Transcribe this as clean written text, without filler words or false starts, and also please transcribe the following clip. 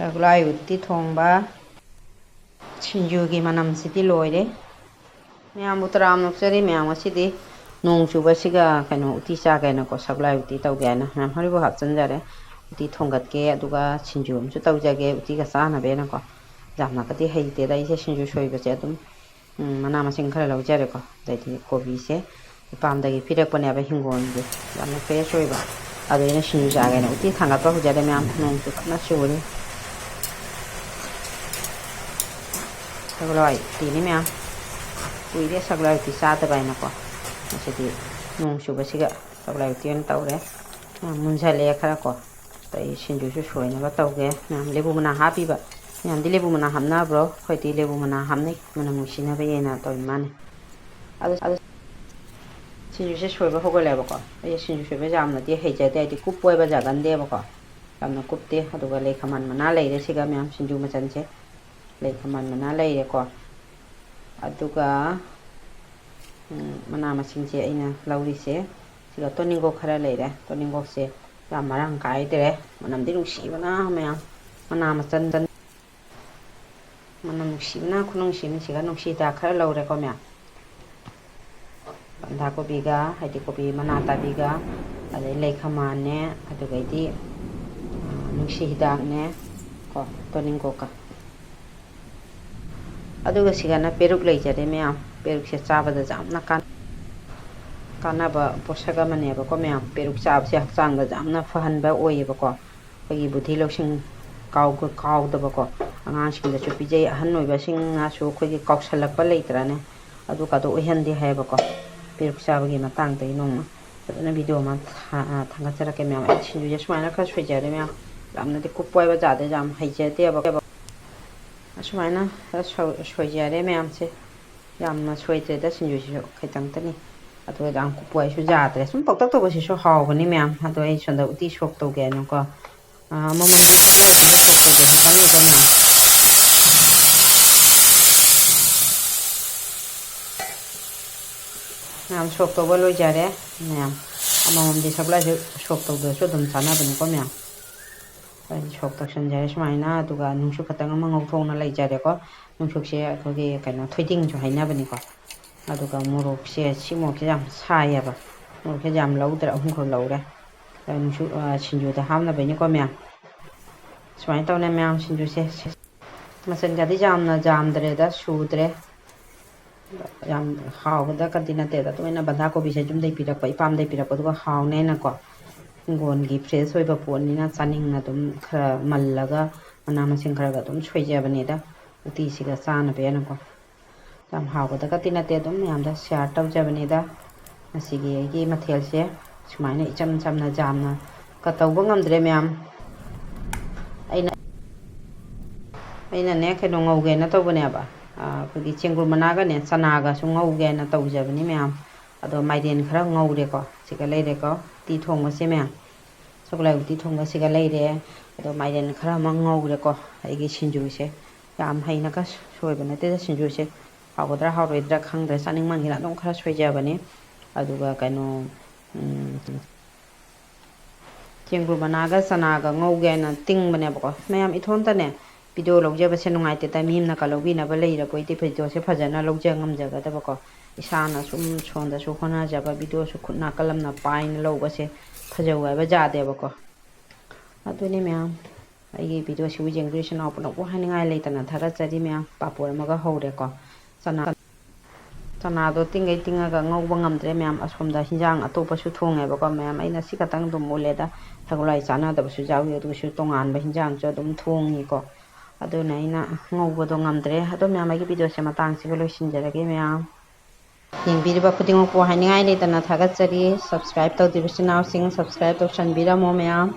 Sagolhawai utti thongba Sinju gi manam sidi loire meyam utaram nokjari meyam asidi nong chuba siga kaino utti cha gaina ko Sagolhawai utti tawgaina meyam haribo hapchanjare utti thonggatke aduga Sinju amchu tawjage utti ga chana bena ko jamna kati heite da ise Sinju soiba che adum mana masing khara lawjare ko daiti kobi se pamdagi pirakpane aba hingon ge jamna fe soiba adu ina Sinju cha gaina utti thangatpa hujare meyam nong chu kana churi Sagolhawai tini meyam uide Sagolhawai utti chata baina ko masidi nong chuba siga Sagolhawai utti on tawre munjale khara ko tai Sinju su soina ba tawge meyam lebu mana hapiba meyam di lebu mana hamna bro khoiti lebu mana hamne mana musina ba yena taw mane adu Sinju se soiba hogole ba ko ai Sinju soiba jamna di heija dai di kupoi ba jagan de ba ko jamna kupte aduga lekhaman mana leire siga meyam Sinju machanche lekhaman mana leire ko aduga mana masingse aina laurise siga toningo khara leire toningo se yam marang kai dere manam di nusi bana meyam mana machan mana nusi bana khunung sin siga nusi da khara laure ko meyam banda ko biga haiti ko bi mana ta biga ade lekhaman ne aduga di nusi hidak ne ko toningo ka aduga sigana peruk leijare meyam peruk se chabada jamna kanaba posaga maneba ko meyam peruk chab se hakchangda jamna fahanba oyeba ko pagi budhi loksing kaudaba ko angang singda chu pijai ahan noiba singna chu khogi kauksalakpa leitrane adu kado ohandi haiba ko peruk chabagi matang dai nong adana video ma thangachara ke meyam Sinju je sumaina kha soijare meyam jamna de kupoiba jade jam haijate ba sumaina soijare meyam se jamna soite da Sinju ju khaitang tani adu dang kupoi su jadre sum poktak to ba si so hawgani meyam adu ai sonda utti sok to ge no ko momon Sagolhawai sok to ge hakani ko meyam meyam sok to ba loi jare meyam amom di Sagolhawai sok to de so dum chana bani ko meyam ai sok to san jare sumaina aduga nungsu khatang ma ngau thong na lai jare ko nungsuk se khogi kaino thoiding jo haina bani ko aduga morok se simo ke jam saya ba morok ke jam laudra hum kho laure nungsu Sinju da hamna bani ko meyam sumaina tawne meyam Sinju se masan ga di jamna jamdre da sudre jam haw da kantina te da toina bandha ko bi se jum dei pirak pa ipam dei pirak aduga haw ne na ko ngon gi fresh hoiba ponni na chaning na dum khara mallaga mana masing khara ga dum soija bani da uti siga chana be na ko jam haw da katina te dum yam da share taw jabani da asigi gi mathel se sumaina icham chamna jamna ka tawba ngamdre meyam aina ne khe ngau ge na tawbane ba khogi chengru managa ne chanaga su ngau ge na tawjabani meyam ado maiden khara ngaure ko siga leire ko ti thongma se meyam Sagolhawai utti thongba siga leire ado maiden khara ma ngaure ko aigi Sinju se yam haina ka soiba na te da Sinju se hawdra hawroidra khangdra chaning man hina dom khara soijabani aduga kaino chengru managa chanaga ngauge na tingbane ba ko meyam ithonta ne video logjaba se nungaite ta mimna ka logina ba leira poite video se phajana logja ngamjaga da ba ko isana sum sonda su khona jaba video su khutna kalamna pain loba se phajawa ba jade ba ko aduni meyam ai video si wijeng creation op no ko haningai leitana thara chari meyam papor maga hore ko chana do tingai tinga ga ngauba ngamdre meyam asomda hinjang atopa su thonge ba ko meyam aina si katang dum moleda Sagolhawai chana da su jawi adu su tongan ba hinjang cho dum thongi ko aduna ina ngauba do ngamdre ado meyam ai video se matang si loisinjarage meyam yingbiriba khudingok ko haningai leitana thagat chari subscribe taw dibisinaw sing subscribe to chanbiramo meyam